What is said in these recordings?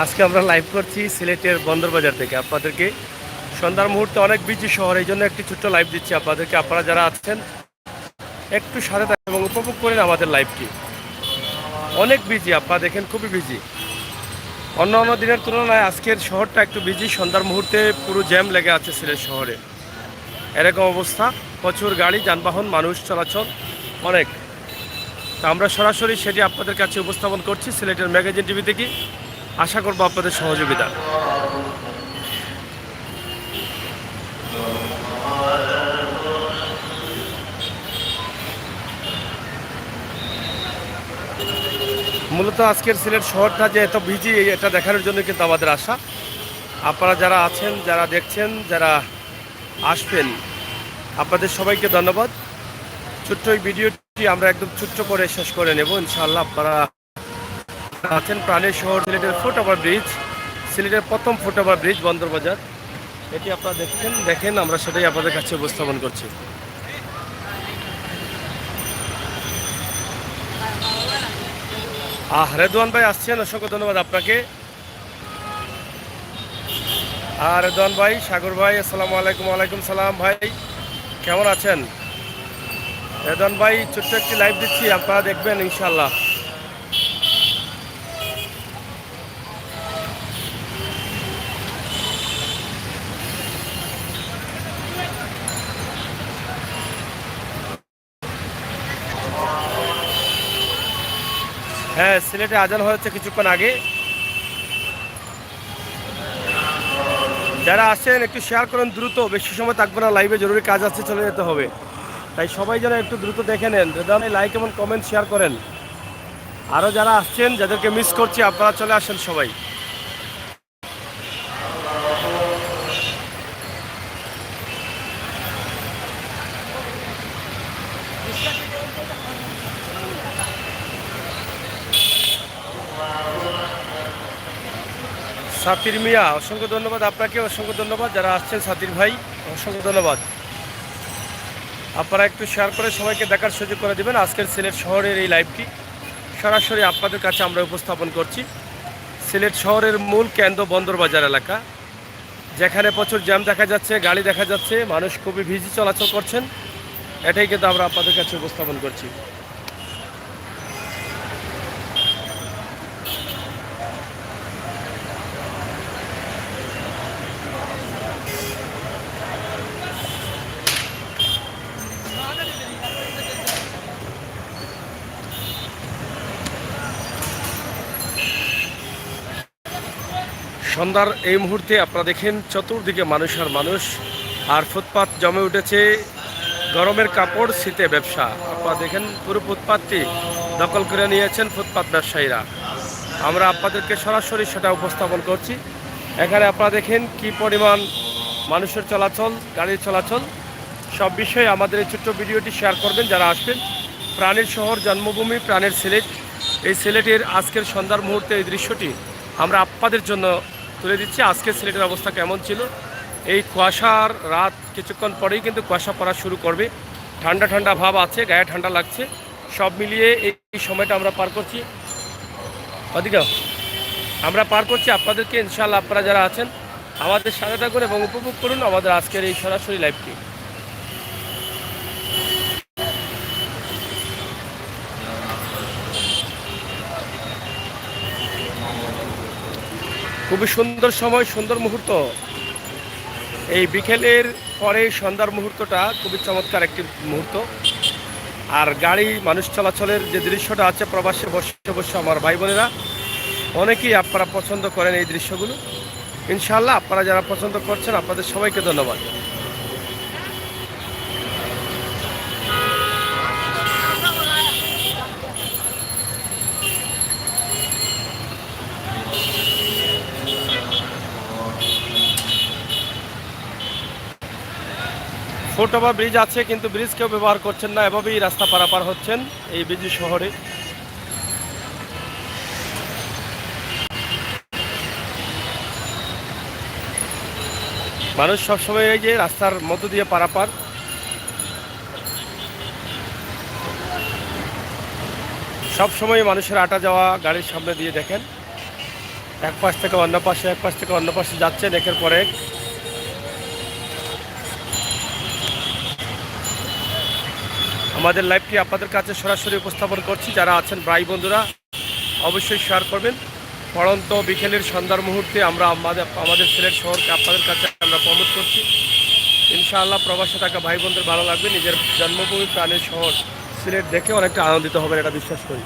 আজকে আমরা লাইভ করছি সিলেটের বন্দরবাজার থেকে আপনাদেরকে। সন্ধ্যার মুহূর্তে অনেক বিজি শহর, এই জন্য একটি ছোট্ট লাইভ দিচ্ছি আপনাদেরকে। আপনারা যারা আছেন একটু সাথে থাকুন এবং উপভোগ করেন আমাদের লাইভটি। অনেক বিজি, আপনারা দেখেন খুবই বিজি। অন্য অন্য দিনের তুলনায় আজকের শহরটা একটু বিজি। সন্ধ্যার মুহূর্তে পুরো জ্যাম লেগে আছে সিলেট শহরে, এরকম অবস্থা। প্রচুর গাড়ি, যানবাহন, মানুষ চলাচল অনেক। তা আমরা সরাসরি সেটি আপনাদের কাছে উপস্থাপন করছি সিলেটের ম্যাগাজিন টিভি থেকে। আশা করব আপনাদের সহযোগিতা। মূলত আজকের সিলেট শহরটা যে এত বিজি, এটা দেখানোর জন্য কিন্তু আমাদের আশা। আপনারা যারা আছেন, যারা দেখছেন, যারা আসবেন, আপনাদের সবাইকে ধন্যবাদ। ছোট্ট এই ভিডিওটি আমরা একদম ছোট্ট করে শেষ করে নেব ইনশাআল্লাহ। আপনারা আছেন প্রাণের শহর সিলেটের ফুটওভার ব্রিজ, সিলেটের প্রথম ফুটওভার ব্রিজ বন্দরবাজার। এটি আপনারা দেখেন, আমরা সেটাই আপনাদের কাছে উপস্থাপন করছি। রেদওয়ান ভাই আসছেন, অসংখ্য ধন্যবাদ আপনাকে। রেদওয়ান ভাই, সাগর ভাই, আসসালামু আলাইকুম। ওয়ালাইকুম সালাম ভাই, কেমন আছেন? রেদওয়ান ভাই, ছোট্ট একটি লাইভ দিচ্ছি, আপনারা দেখবেন ইনশাআল্লাহ। হ্যাঁ, সিলেটে আজান হয়েছে কিছুক্ষণ আগে। যারা আসছেন একটু শেয়ার করেন দ্রুত, বেশি সময় থাকবে না লাইভে, জরুরি কাজ আছে, চলে যেতে হবে। তাই সবাই যেন একটু দ্রুত দেখে নেন। রেদওয়ান ভাই, লাইক এবং কমেন্ট শেয়ার করেন। আরও যারা আসছেন, যাদেরকে মিস করছি, আপনারা চলে আসেন সবাই। সাতির মিয়া, অসংখ্য ধন্যবাদ আপনাকে, অসংখ্য ধন্যবাদ। যারা আসছেন সাতির ভাই, অসংখ্য ধন্যবাদ। আপনারা একটু শেয়ার করে সবাইকে দেখার সুযোগ করে দেবেন। আজকের সিলেট শহরের এই লাইভটি সরাসরি আপনাদের কাছে আমরা উপস্থাপন করছি। সিলেট শহরের মূল কেন্দ্র বন্দরবাজার এলাকা, যেখানে প্রচুর জ্যাম দেখা যাচ্ছে, গাড়ি দেখা যাচ্ছে, মানুষ খুবই বিজি চলাচল করছেন। এটাই কিন্তু আমরা আপনাদের কাছে উপস্থাপন করছি। সন্ধ্যার এই মুহূর্তে আপনারা দেখেন চতুর্দিকে মানুষ আর মানুষ, আর ফুটপাত জমে উঠেছে। গরমের কাপড়, শীতে ব্যবসা। আপনারা দেখেন পুরো ফুটপাতটি দখল করে নিয়েছেন ফুটপাত ব্যবসায়ীরা। আমরা আপনাদেরকে সরাসরি সেটা উপস্থাপন করছি। এখানে আপনারা দেখেন কি পরিমাণ মানুষের চলাচল, গাড়ির চলাচল। সব বিষয়ে আমাদের এই ছোট্ট ভিডিওটি শেয়ার করবেন যারা আসবেন। প্রাণের শহর, জন্মভূমি, প্রাণের সিলেট। এই সিলেটের আজকের সন্ধ্যার মুহূর্তে এই দৃশ্যটি আমরা আপনাদের জন্য তুলে দিচ্ছি। আজকের সিলেটের অবস্থা কেমন ছিল। এই কুয়াশার রাত, কিছুক্ষণ পরেই কিন্তু কুয়াশা পড়া শুরু করবে। ঠান্ডা ঠান্ডা ভাব আছে, গায়ে ঠান্ডা লাগছে। সব মিলিয়ে এই সময়টা আমরা পার করছি, ওদিকে আমরা পার করছি আপনাদেরকে। ইনশাআল্লাহ আপনারা যারা আছেন আমাদের সাথে থাকুন এবং উপভোগ করুন আমাদের আজকের এই সরাসরি লাইভটি। খুবই সুন্দর সময়, সুন্দর মুহূর্ত। এই বিকেলের পরে সন্ধ্যার মুহূর্তটা খুবই চমৎকার একটি মুহূর্ত। আর গাড়ি, মানুষ চলাচলের যে দৃশ্যটা আছে, প্রবাসে বসে বসে আমার ভাই বোনেরা অনেকেই আপনারা পছন্দ করেন এই দৃশ্যগুলো। ইনশাআল্লাহ আপনারা যারা পছন্দ করছেন, আপনাদের সবাইকে ধন্যবাদ। ফুটওভার ব্রিজ আছে, কিন্তু ব্রিজ কেউ ব্যবহার করছেন না, এভাবেই রাস্তা পারাপার হচ্ছেন এই বিজি শহরে। মানুষ সবসময় এই যে রাস্তার মধ্য দিয়ে পারাপার। সব সময় মানুষের আটা যাওয়া গাড়ির সামনে দিয়ে দেখেন। এক পাশ থেকে অন্য পাশে, এক পাশ থেকে অন্য পাশে যাচ্ছেন একের পর এক। আমাদের লাইভটি আপনাদের কাছে সরাসরি উপস্থাপন করছি। যারা আছেন ভাই বন্ধুরা অবশ্যই শেয়ার করবেন। পড়ন্ত বিকেলের সন্ধ্যার মুহূর্তে আমরা আমাদের সিলেট শহরকে আপনাদের কাছে আমরা প্রমোট করছি। ইনশাআল্লাহ প্রবাসে থাকা ভাই বোনদের ভালো লাগবে। নিজের জন্মভূমি প্রাণের শহর সিলেট দেখে অনেকটা আনন্দিত হবেন, এটা বিশ্বাস করি।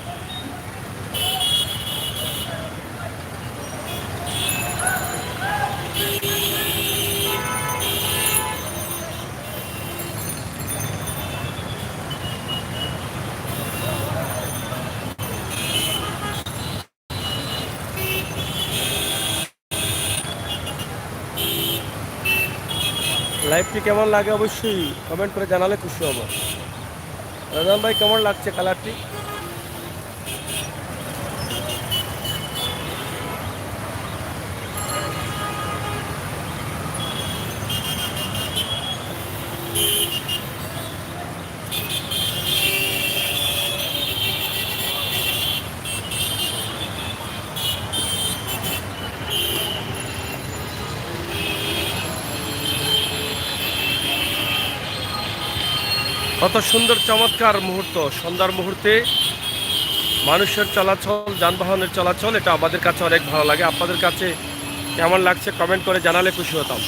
লাইভটি কেমন লাগে অবশ্যই কমেন্ট করে জানালে খুশি হব। রাজান ভাই কেমন লাগছে কালারটি? কত সুন্দর চমৎকার মুহূর্ত, সন্ধ্যার মুহূর্তে মানুষের চলাচল, যানবাহনের চলাচল, এটা আমাদের কাছে অনেক ভালো লাগে। আপনাদের কাছে কেমন লাগছে কমেন্ট করে জানালে খুশি হতাম।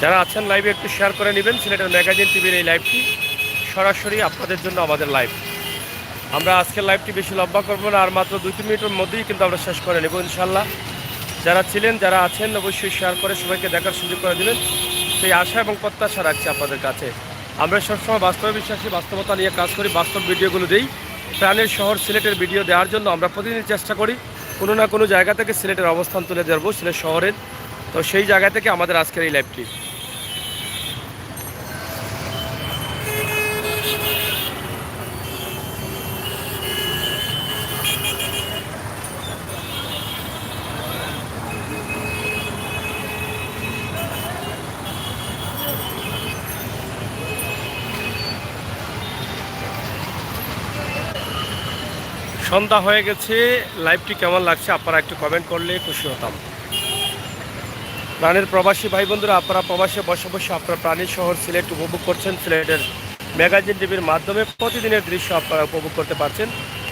যারা আছেন লাইভে একটু শেয়ার করে নেবেন। সিলেটের ম্যাগাজিন টিভির এই লাইভটি সরাসরি আপনাদের জন্য আমাদের লাইভ। আমরা আজকের লাইভটি বেশি লম্বা করবো না, আর মাত্র 2-3 মিনিটের মধ্যেই কিন্তু আমরা শেষ করে নেব ইনশাল্লাহ। যারা ছিলেন, যারা আছেন অবশ্যই শেয়ার করে সবাইকে দেখার সুযোগ করে দেবেন, সেই আশা এবং প্রত্যাশা রাখছি আপনাদের কাছে। আমরা সবসময় বাস্তবে বিশ্বাসী, বাস্তবতা নিয়ে কাজ করি, বাস্তব ভিডিওগুলো দিই। প্রাণের শহর সিলেটের ভিডিও দেওয়ার জন্য আমরা প্রতিদিন চেষ্টা করি কোনো না কোনো জায়গা থেকে সিলেটের অবস্থান তুলে ধরবো, সিলেট শহরের। তো সেই জায়গা থেকে আমাদের আজকের এই লাইভটি। সন্ধ্যা হয়ে গেছে, লাইভটি কেমন লাগছে আপনারা একটু কমেন্ট করলে খুশি হতাম। প্রাণের প্রবাসী ভাই বন্ধুরা, আপনারা প্রবাসে বসে বসে আপনারা প্রাণীর শহর সিলেট উপভোগ করছেন। সিলেটের ম্যাগাজিন টিভির মাধ্যমে প্রতিদিনের দৃশ্য আপনারা উপভোগ করতে পারছেন।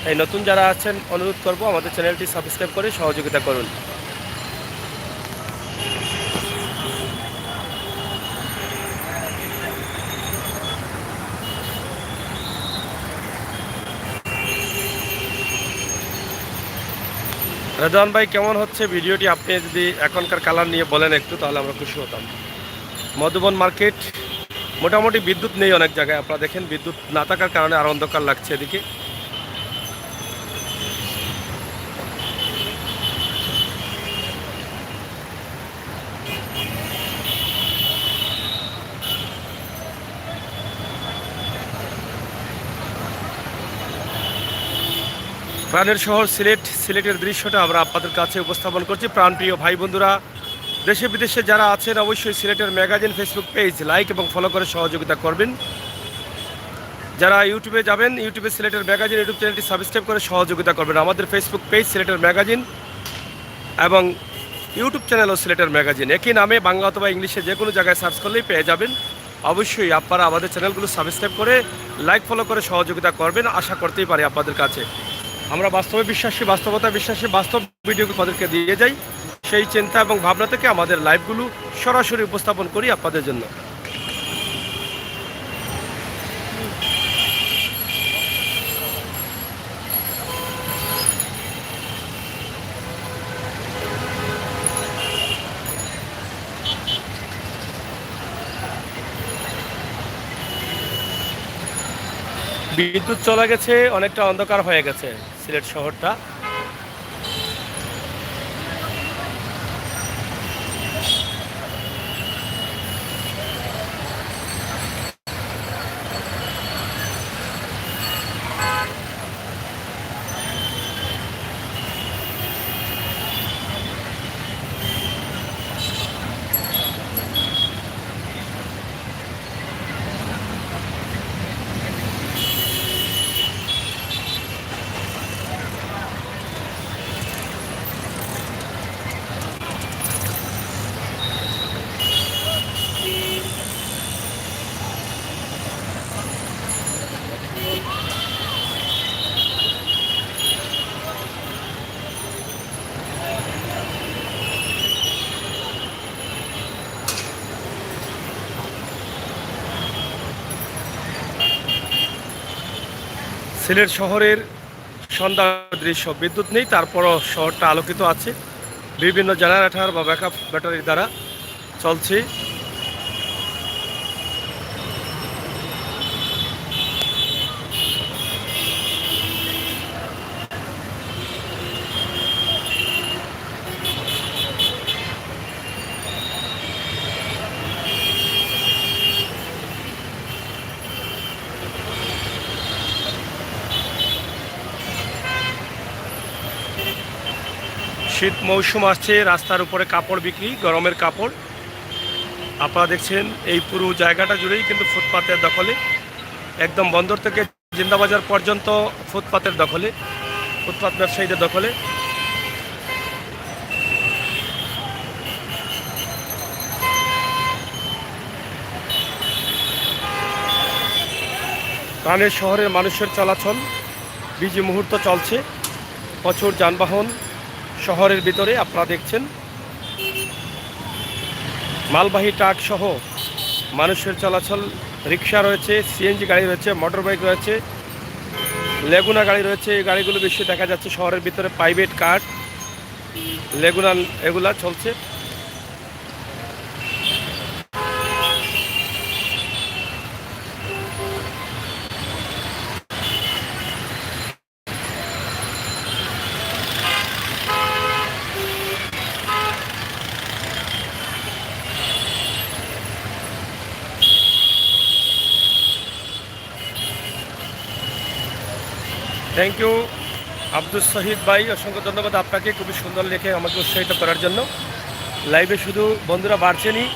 এই নতুন যারা আছেন অনুরোধ করব আমাদের চ্যানেলটি সাবস্ক্রাইব করে সহযোগিতা করুন। রেদওয়ান ভাই কেমন হচ্ছে ভিডিওটি? আপনি যদি এখনকার কালার নিয়ে বলেন একটু, তাহলে আমরা খুশি হতাম। মধুবন মার্কেট মোটামুটি বিদ্যুৎ নেই অনেক জায়গায়, আপনারা দেখেন বিদ্যুৎ না থাকার কারণে আরও অন্ধকার লাগছে এদিকে। প্রাণের শহর সিলেট, সিলেটের দৃশ্যটা আমরা আপনাদের কাছে উপস্থাপন করছি। প্রাণপ্রিয় ভাই বন্ধুরা, দেশে বিদেশে যারা আছেন অবশ্যই সিলেটের ম্যাগাজিন ফেসবুক পেজ লাইক এবং ফলো করে সহযোগিতা করবেন। যারা ইউটিউবে যাবেন, ইউটিউবে সিলেটের ম্যাগাজিন ইউটিউব চ্যানেলটি সাবস্ক্রাইব করে সহযোগিতা করবেন। আমাদের ফেসবুক পেজ সিলেটের ম্যাগাজিন এবং ইউটিউব চ্যানেলও সিলেটের ম্যাগাজিন, একই নামে বাংলা অথবা ইংলিশে যে কোনো জায়গায় সার্চ করলেই পেয়ে যাবেন। অবশ্যই আপনারা আমাদের চ্যানেলগুলো সাবস্ক্রাইব করে লাইক ফলো করে সহযোগিতা করবেন, আশা করতেই পারি আপনাদের কাছে। আমরা বাস্তবে বিশ্বাসী, বাস্তবতা বিশ্বাসী, বাস্তব ভিডিওগুলো তাদেরকে দিয়ে যাই। সেই চিন্তা এবং ভাবনা থেকে আমাদের লাইভগুলো সরাসরি উপস্থাপন করি আপনাদের জন্য। বিদ্যুৎ চলে গেছে, অনেকটা অন্ধকার হয়ে গেছে সিলেট শহরটা। সিলেট শহরের সন্ধ্যার দৃশ্য, বিদ্যুৎ নেই, তারপরও শহরটা আলোকিত আছে বিভিন্ন জেনারেটর বা ব্যাকআপ ব্যাটারির দ্বারা চলছে। শীত মৌসুম আসছে, রাস্তার উপরে কাপড় বিক্রি, গরমের কাপড়। আপনারা দেখছেন এই পুরো জায়গাটা জুড়েই কিন্তু ফুটপাতের দখলে, একদম বন্দর থেকে জিন্দাবাজার পর্যন্ত ফুটপাতের দখলে, ফুটপাত ব্যবসায়ীদের দখলে। প্রাণের শহরের মানুষের চলাচল বিজি মুহূর্ত চলছে, প্রচুর যানবাহন শহরের ভিতরে। আপনারা দেখছেন মালবাহী ট্রাক সহ মানুষের চলাচল, রিক্সা রয়েছে, সিএনজি গাড়ি রয়েছে, মোটর বাইক রয়েছে, লেগুনা গাড়ি রয়েছে। এই গাড়িগুলো বেশি দেখা যাচ্ছে শহরের ভিতরে, প্রাইভেট কার, লেগুনা এগুলা চলছে। থ্যাংক ইউ আব্দুল শহীদ ভাই, অসংখ্য ধন্যবাদ আপনাকে, খুবই সুন্দর লেখে আমাকে উৎসাহিত করার জন্য। লাইভে শুধু বন্ধুরা বাড়ছেনই।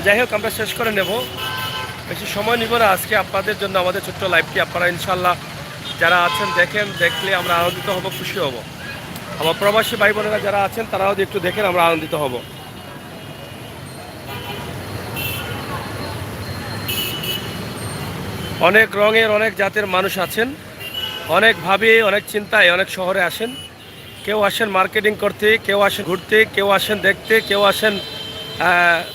যাই হোক, আমরা শেষ করে নেব, বেশি সময় নিব না আজকে আপনাদের জন্য আমাদের ছোট্ট লাইভটি। আপনারা ইনশাল্লাহ যারা আছেন দেখলে আমরা আনন্দিত হব, খুশি হব। আমার প্রবাসী ভাই বোনেরা যারা আছেন তারাও একটু দেখেন, আমরা আনন্দিত হব। অনেক রঙের অনেক জাতের মানুষ আছেন, অনেকভাবে অনেক চিন্তায় অনেক শহরে আসেন। কেউ আসেন মার্কেটিং করতে, কেউ আসেন ঘুরতে, কেউ আসেন দেখতে, কেউ আসেন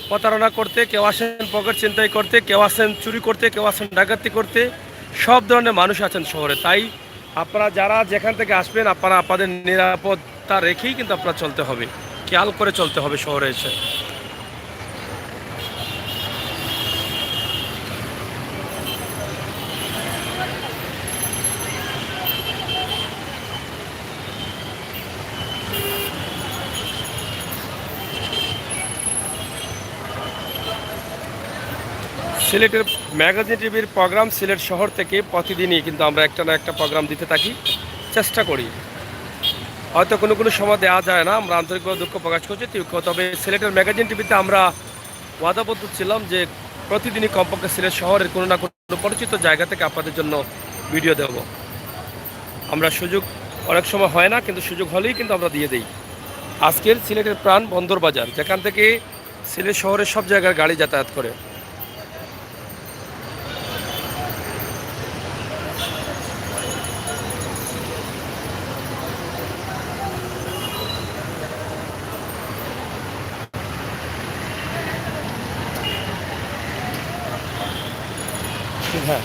প্রতারণা করতে, কেউ আসেন পকেট চিন্তাই করতে, কেউ আসেন চুরি করতে, কেউ আসেন ডাকাতি করতে। সব ধরনের মানুষ আছেন শহরে। তাই আপনারা যারা যেখান থেকে আসবেন, আপনারা আপনাদের নিরাপত্তা রেখেই কিন্তু আপনারা চলতে হবে, খেয়াল করে চলতে হবে শহরে এসে। সিলেটের ম্যাগাজিন টিভির প্রোগ্রাম সিলেট শহর থেকে প্রতিদিনই কিন্তু আমরা একটা না একটা প্রোগ্রাম দিতে থাকি, চেষ্টা করি। হয়তো কোনো সময় দেওয়া যায় না, আমরা আন্তরিকভাবে দুঃখ প্রকাশ করছি। তবে সিলেটের ম্যাগাজিন টিভিতে আমরা ওয়াদাবদ্ধ ছিলাম যে প্রতিদিনই কমপক্ষে সিলেট শহরের কোনো না কোনো পরিচিত জায়গা থেকে আপনাদের জন্য ভিডিও দেব। আমরা সুযোগ অনেক সময় হয় না, কিন্তু সুযোগ হলেই কিন্তু আমরা দিয়ে দিই। আজকের সিলেটের প্রাণ বন্দর বাজার, যেখান থেকে সিলেট শহরের সব জায়গার গাড়ি যাতায়াত করে। হ্যাঁ,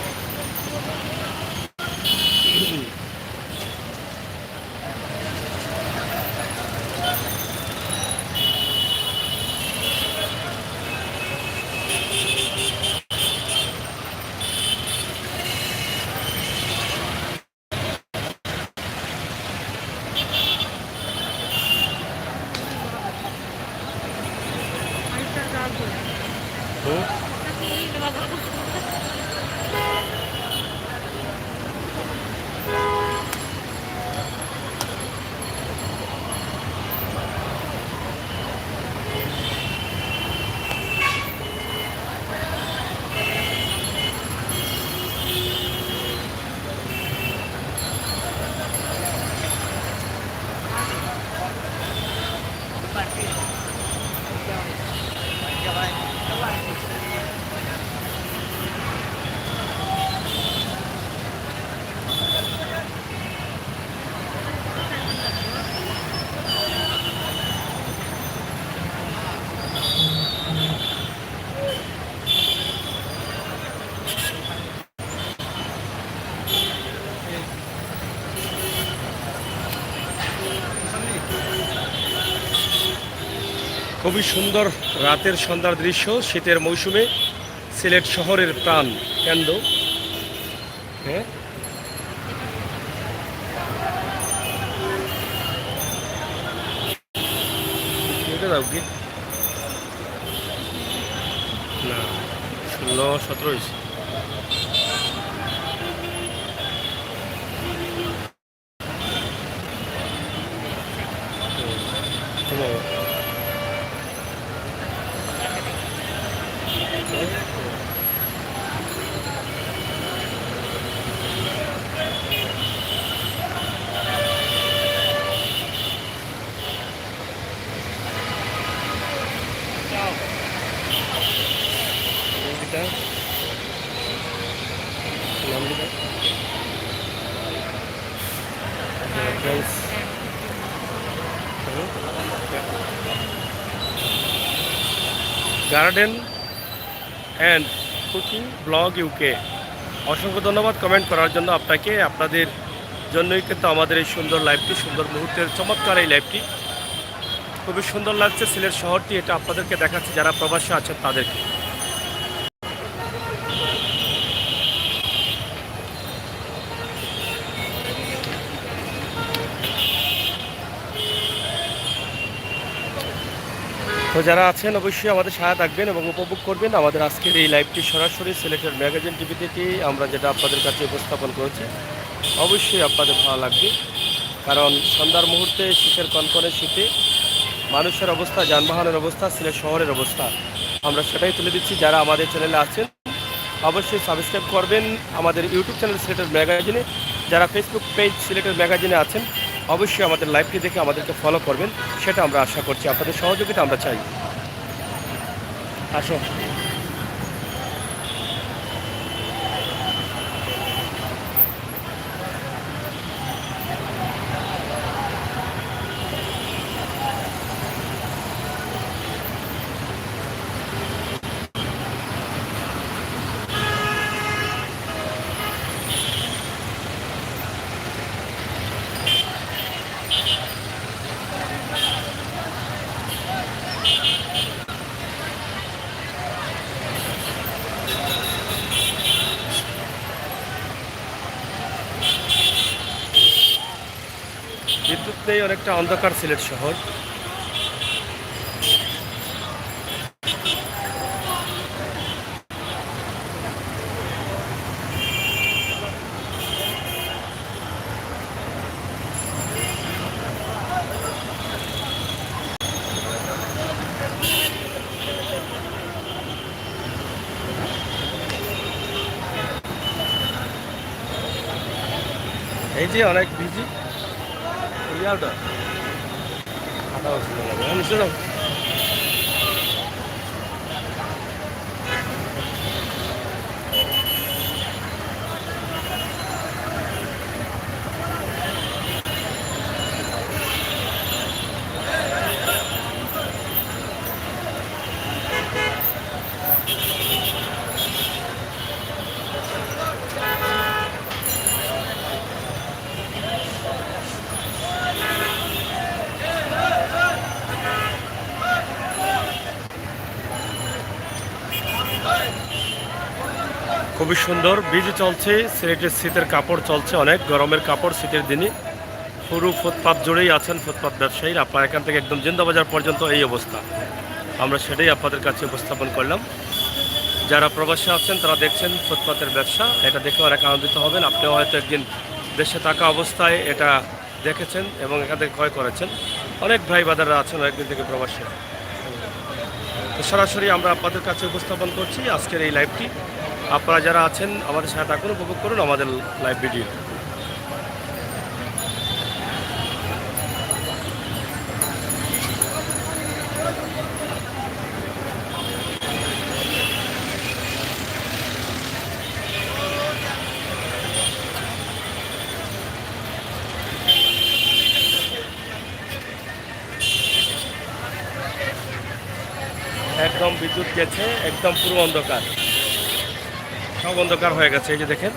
খুবই সুন্দর রাতের সন্ধ্যার দৃশ্য শীতের মৌসুমে সিলেট শহরের প্রাণ কেন্দ্র। হ্যাঁ, না 16-17 হয়েছে। Garden and cooking blog UK, অসংখ্য ধন্যবাদ কমেন্ট করার জন্য আপনাকে। আপনাদের জন্যই কিন্তু আমাদের এই সুন্দর লাইভটি, সুন্দর মুহূর্তের চমৎকার এই লাইভটি খুবই সুন্দর লাগছে। সিলেট শহরটি এটা আপনাদেরকে দেখাচ্ছে যারা প্রবাসী আছেন তাদেরকে। তো যারা আছেন অবশ্যই আমাদের সাথে থাকবেন এবং উপভোগ করবেন আমাদের আজকের এই লাইভটি সরাসরি সিলেটের ম্যাগাজিন টিভি থেকে আমরা যেটা আপনাদের কাছে উপস্থাপন করেছি। অবশ্যই আপনাদের ভালো লাগবে, কারণ সন্ধ্যার মুহূর্তে শীতের কনকনে শীতে মানুষের অবস্থা, যানবাহনের অবস্থা, সিলেট শহরের অবস্থা আমরা সেটাই তুলে দিচ্ছি। যারা আমাদের চ্যানেলে আছেন অবশ্যই সাবস্ক্রাইব করবেন আমাদের ইউটিউব চ্যানেল সিলেটের ম্যাগাজিনে। যারা ফেসবুক পেজ সিলেটের ম্যাগাজিনে আছেন অবশ্যই আমাদের লাইভটি দেখে আমাদেরকে ফলো করবেন, সেটা আমরা আশা করছি। আপনাদের সহযোগিতা আমরা চাই। আসো, বিদ্যুৎ নেই, অনেকটা অন্ধকার সিলেট শহর। এই যে অনেক বিজি ইয়াটা খাতা হচ্ছিল না। খুবই সুন্দর বিজি চলছে সিলেটের শীতের কাপড় চলছে, অনেক গরমের কাপড় শীতের দিনে পুরো ফুটপাত জুড়েই আছেন ফুটপাত ব্যবসায়ী। আপনার এখান থেকে একদম জিন্দাবাজার পর্যন্ত এই অবস্থা, আমরা সেটাই আপনাদের কাছে উপস্থাপন করলাম। যারা প্রবাসী আছেন তারা দেখছেন ফুটপাতের ব্যবসা, এটা দেখে অনেক আনন্দিত হবেন। আপনিও হয়তো একদিন দেশে থাকা অবস্থায় এটা দেখেছেন এবং এখান থেকে ক্রয় করেছেন। অনেক ভাই বাদাররা আছেন একদিন থেকে প্রবাসী। তো সরাসরি আমরা আপনাদের কাছে উপস্থাপন করছি আজকের এই লাইভটি। আপনারা যারা আছেন আমাদের সাথে থাকুন, উপভোগ করুন আমাদের লাইভ ভিডিও। একদম বিদ্যুৎ গেছে, একদম পুরো অন্ধকার, সব অন্ধকার হয়ে গেছে। এই যে দেখেন,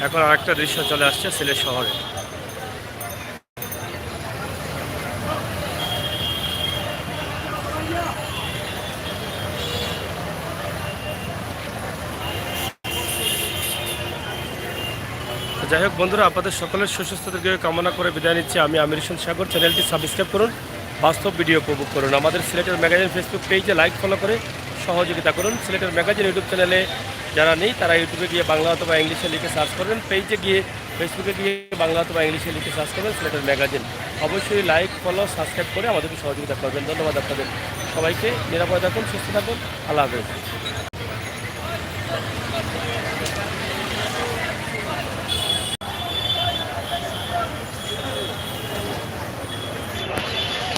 এখন আরেকটা দৃশ্য চলে আসছে সিলেট শহরে। যাই হোক বন্ধুরা, আপনাদের সকলের সুস্বাস্থ্যকে কামনা করে বিদায় নিচ্ছি আমি আমির হোসেন সাগর। চ্যানেলটি সাবস্ক্রাইব করুন, বাস্তব ভিডিও উপভোগ করুন। আমাদের সিলেটের ম্যাগাজিন ফেসবুক পেজে লাইক ফলো করে সহযোগিতা করুন। সিলেটের ম্যাগাজিন ইউটিউব চ্যানেলে যারা নেই তারা ইউটিউবে গিয়ে বাংলা অথবা ইংলিশে লিখে সার্চ করবেন, পেজে গিয়ে ফেসবুকে গিয়ে বাংলা অথবা ইংলিশে লিখে সার্চ করবেন সিলেটের ম্যাগাজিন। অবশ্যই লাইক ফলো সাবস্ক্রাইব করে আমাদেরকে সহযোগিতা করবেন। ধন্যবাদ আপনাদের সবাইকে। নিরাপদে থাকুন, সুস্থ থাকুন। আল্লাহ হাফেজ।